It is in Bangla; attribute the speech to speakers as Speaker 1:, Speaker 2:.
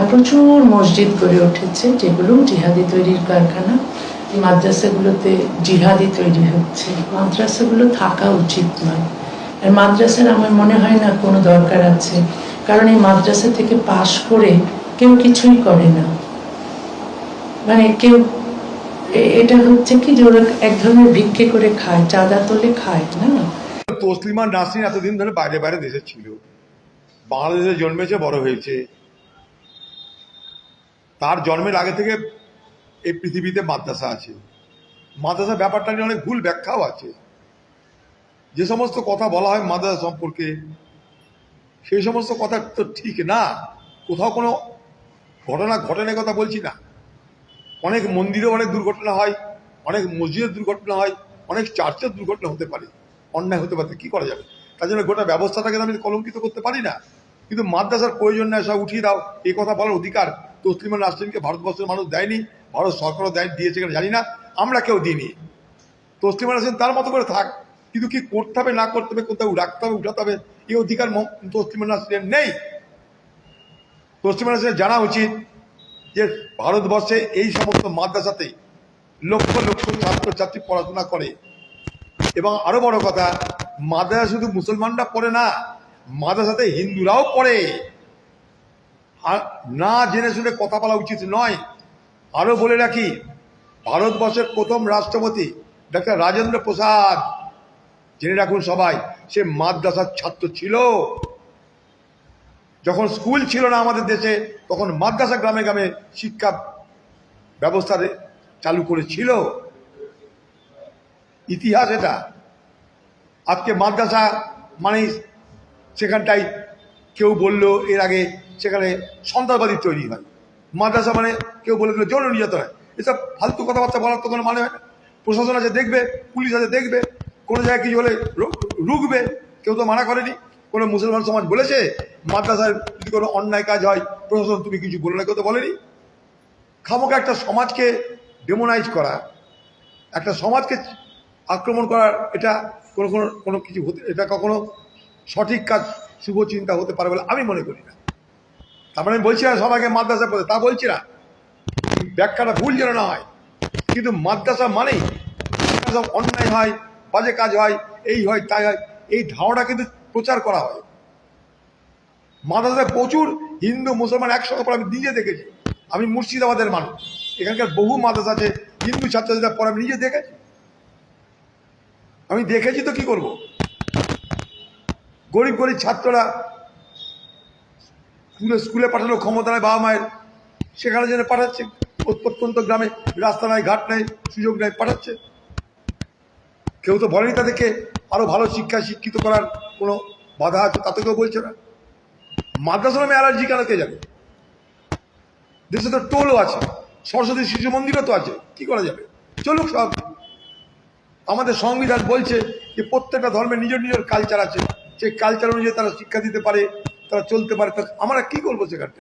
Speaker 1: প্রচুর মসজিদ গড়ে উঠেছে যেগুলো জিহাদি তৈরির কারখানা। মাদ্রাসাগুলোতে জিহাদি তৈরি হচ্ছে। মাদ্রাসাগুলো থাকা উচিত নয়। আর মাদ্রাসার আমার মনে হয় না কোনো দরকার আছে, কারণ এই মাদ্রাসা থেকে পাশ করে কেউ কিছুই করে না। মানে কেউ এটা হচ্ছে কি যে ওরা এক ধরনের ভিক্ষে করে খায়, চাঁদা তোলে খায় না।
Speaker 2: তসলিমা নাসরিন এতদিন ধরে বাইরে বাইরে দেশে ছিল, বাংলাদেশে জন্মেছে, বড় হয়েছে। তার জন্মের আগে থেকে এই পৃথিবীতে মাদ্রাসা আছে। মাদ্রাসা ব্যাপারটা নিয়ে অনেক ভুল ব্যাখ্যাও আছে। যে সমস্ত কথা বলা হয় মাদ্রাসা সম্পর্কে, সেই সমস্ত কথা তো ঠিক না। কোথাও কোনো ঘটনা ঘটনার কথা বলছি না। অনেক মন্দিরেও অনেক দুর্ঘটনা হয়, অনেক মসজিদের দুর্ঘটনা হয়, অনেক চার্চের দুর্ঘটনা হতে পারে, অন্যায় হতে পারে। কি করা যাবে? তার জন্য গোটা ব্যবস্থাটাকে আমি কলঙ্কিত করতে পারি না। কিন্তু মাদ্রাসার প্রয়োজন নেই, সব উঠিয়ে দাও, এই কথা বলার অধিকার তসলিমা নাসরিনকে ভারতবর্ষের মানুষ দেয়নি, ভারত সরকারও দিয়েছে কিনা জানি না, আমরা কেউ দিইনি। তসলিমা নাসরিন তার মতো করে থাক, কিন্তু কি করতে হবে না করতে হবে, কোথাও রাখতে হবে উঠাতে হবে, এই অধিকার তসলিমা নাসরিনের নেই। তসলিমা নাসরিনের জানা উচিত যে ভারতবর্ষে এই সমস্ত মাদ্রাসাতে লক্ষ লক্ষ ছাত্রছাত্রী পড়াশোনা করে। এবং আরো বড় কথা, মাদ্রাসা শুধু মুসলমানরা পড়ে না, মাদ্রাসাতে হিন্দুরাও পড়ে। আর না জেনে শুনে কথা বলা উচিত নয়। আরো বলে রাখি, ভারতবর্ষের প্রথম রাষ্ট্রপতি ডক্টর রাজেন্দ্র প্রসাদ, জেনে রাখুন সবাই, সে মাদ্রাসার ছাত্র ছিল। যখন স্কুল ছিল না আমাদের দেশে, তখন মাদ্রাসা গ্রামে গ্রামে শিক্ষা ব্যবস্থা চালু করেছিল। ইতিহাস এটা। আজকে মাদ্রাসা মানে সেখানটাই কেউ বললো এর আগে সেখানে সন্ত্রাসবাদী তৈরি হয়। মাদ্রাসা মানে কেউ বলে দিল যৌন নির্যাতন হয়। এসব ফালতু কথাবার্তা বলার তো কোনো মানে হয় না। প্রশাসন আছে দেখবে, পুলিশ আছে দেখবে, কোনো জায়গায় কিছু হলে রুখবে, কেউ তো মানা করেনি। কোনো মুসলমান সমাজ বলেছে মাদ্রাসায় যদি কোনো অন্যায় কাজ হয় প্রশাসন তুমি কিছু বলে না, কেউ তো বলেনি। খামোকা একটা সমাজকে ডেমোনাইজ করা, একটা সমাজকে আক্রমণ করার, এটা কোনো কোনো কোনো কিছু হতে, এটা কখনো সঠিক কাজ, শুভ চিন্তা হতে পারে বলে আমি মনে করি না। তার মানে আমি বলছি না সবাইকে মাদ্রাসা পড়ে, তা বলছি না, ব্যাখ্যাটা ভুল যেন না হয়। কিন্তু মাদ্রাসা মানেই অন্যায় হয়, বাজে কাজ হয়, এই হয় তাই হয়, এই ধারণা কিন্তু প্রচার করা হয়। মাদ্রাসায় প্রচুর হিন্দু মুসলমান একসঙ্গে পড়ে, আমি নিজে দেখেছি। আমি মুর্শিদাবাদের মানুষ, এখানকার বহু মাদ্রাসা আছে, হিন্দু ছাত্রছাত্রীরা পড়ে, আমি নিজে দেখেছি। আমি দেখেছি তো কি করব। গরিব গরিব ছাত্ররা স্কুলে পাঠানোর ক্ষমতা নয় বাবা মায়ের, সেখানে যেন পাঠাচ্ছে। প্রত্যন্ত গ্রামে রাস্তা নাই, ঘাট নাই, সুযোগ নাই, পাঠাচ্ছে। কেউ তো বলেনি তাদেরকে আরো ভালো শিক্ষিত করার কোনো বাধা আছে, তাতে কেউ বলছে না। মাদ্রাসা নামে অ্যালার্জি কেন কে জানে? দেশে তো টোলও আছে, সরস্বতী শিশু মন্দিরও তো আছে, কি করা যাবে? চলুক সব। আমাদের সংবিধান বলছে যে প্রত্যেকটা ধর্মের নিজের নিজের কালচার আছে, সেই কালচার অনুযায়ী তারা শিক্ষা দিতে পারে, তারা চলতে পারে। আমরা কি করবো সেখানে?